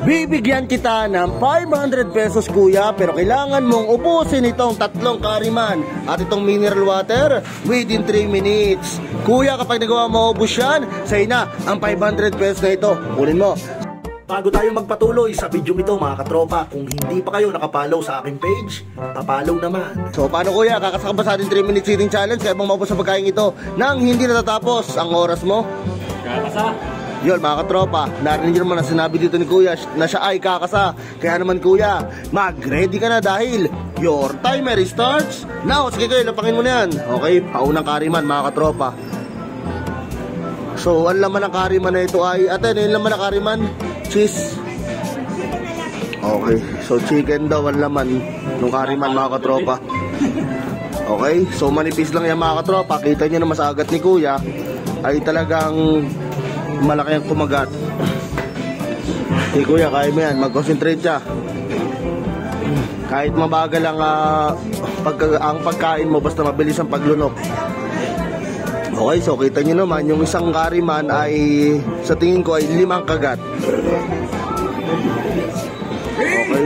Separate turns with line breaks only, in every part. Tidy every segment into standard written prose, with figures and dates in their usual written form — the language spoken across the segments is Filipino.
Bibigyan kita ng 500 pesos kuya, pero kailangan mong ubusin itong 3 kariman at itong mineral water within 3 minutes. Kuya, kapag nagawa mo ubus yan, sa'yo na ang 500 pesos na ito. Kunin mo. Bago tayo magpatuloy sa video ito mga katropa, kung hindi pa kayo nakapollow sa aking page, papollow naman. So paano kuya, kakasaka ba sa ating 3 minutes eating challenge? Kaya bang maubos sa pagkain ito nang hindi natatapos ang oras mo?
Kakasa.
Yun mga katropa, narinig nyo naman na sinabi dito ni kuya na siya ay kakasa. Kaya naman kuya, mag-ready ka na dahil your timer starts now. Sige kuya, lapangin mo na yan. Okay, paunang kariman mga katropa. So, ang laman ng kariman na ito ay, ate, yung laman ng kariman? Cheese. Okay, so chicken daw ang laman ng kariman mga katropa. Okay, so manipis lang yan mga katropa. Kita nyo naman sa agat ni kuya ay talagang malaki ang kumagat. Hey kuya, kaya mo yan, mag-concentrate siya. Kahit mabagal ang pagkain mo, basta mabilis ang paglunok. Okay, so kita nyo naman, yung isang kariman ay sa tingin ko ay 5 kagat. Okay,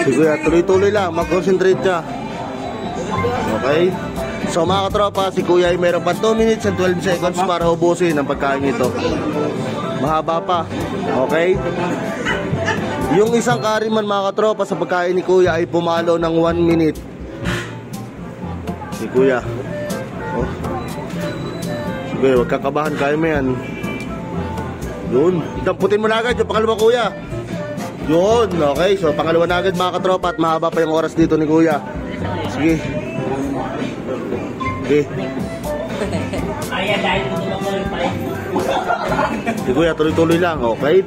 si kuya, tuloy-tuloy lang, mag-concentrate siya. Okay, so mga katropa, si kuya ay meron pa 2 minutes and 12 seconds para ubusin ang pagkain ito. Mahaba pa. Okay, yung isang kariman mga katropa sa pagkain ni kuya ay pumalo ng 1 minute. Si kuya, oh. Sige, huwag kakabahan, kaya mo yan. Yun, damputin mo na agad yung pangalawa kuya. Yun, okay, so pangalawa na agad mga katropa at mahaba pa yung oras dito ni kuya. Sige. Okay.
Ayan, dahil tutulong mo rin pala.
Si kuya, tuloy-tuloy lang. Okay,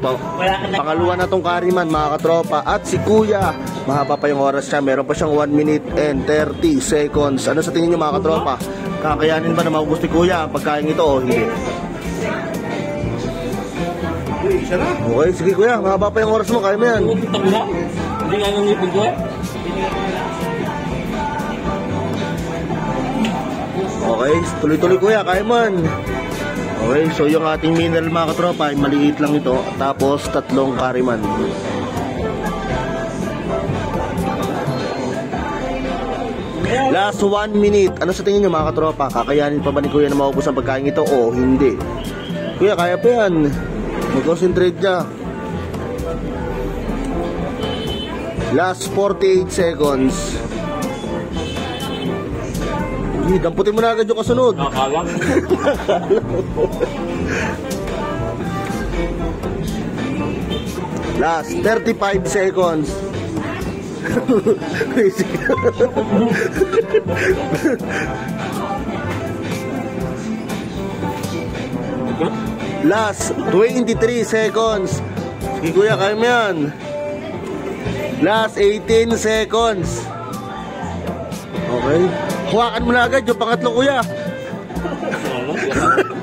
pangalawa na tong kariman mga katropa. At si kuya, mahaba pa yung oras siya. Meron pa siyang 1 minute and 30 seconds. Ano sa tingin niyo mga katropa? Kakayanin ba na maubos ni kuya ang pagkain ito o hindi? Okay, sige kuya, mahaba pa yung oras mo. Kaya mo yan.
Hindi nga yung ipin ko.
Okay, tuloy-tuloy kuya, kaya mo yan. Okay, so yung ating mineral mga katropa ay maliit lang ito. Tapos 3 kariman. Last 1 minute. Ano sa tingin nyo mga katropa? Kakayanin pa ba ni kuya na maubos ang pagkain ito o hindi? Kuya, kaya pa yan. Mag-concentrate niya. Last 48 seconds. Damputin mo na agad yung kasunod.
Nakakala.
Last 35 seconds. Last 23 seconds. Sige kuya, kaya mo yan. Last 18 seconds. Okay, hawakan mo na agad yung pangatlo kuya.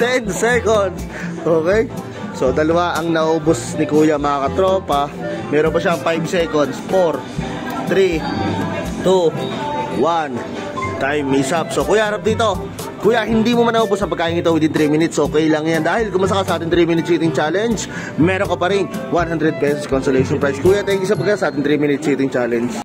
10 seconds. Okay, so dalawa ang naubos ni kuya mga katropa. Meron pa siyang 5 seconds. 4 3, 2, 1. Time is up. So kuya, harap dito. Kuya, hindi mo man naubos ang pagkain ito within 3 minutes. Okay lang yan. Dahil kumasa ka sa ating 3 minutes eating challenge, meron ka pa rin 100 pesos consolation prize. Kuya, thank you sa pagkakas sa ating 3 minutes eating challenge.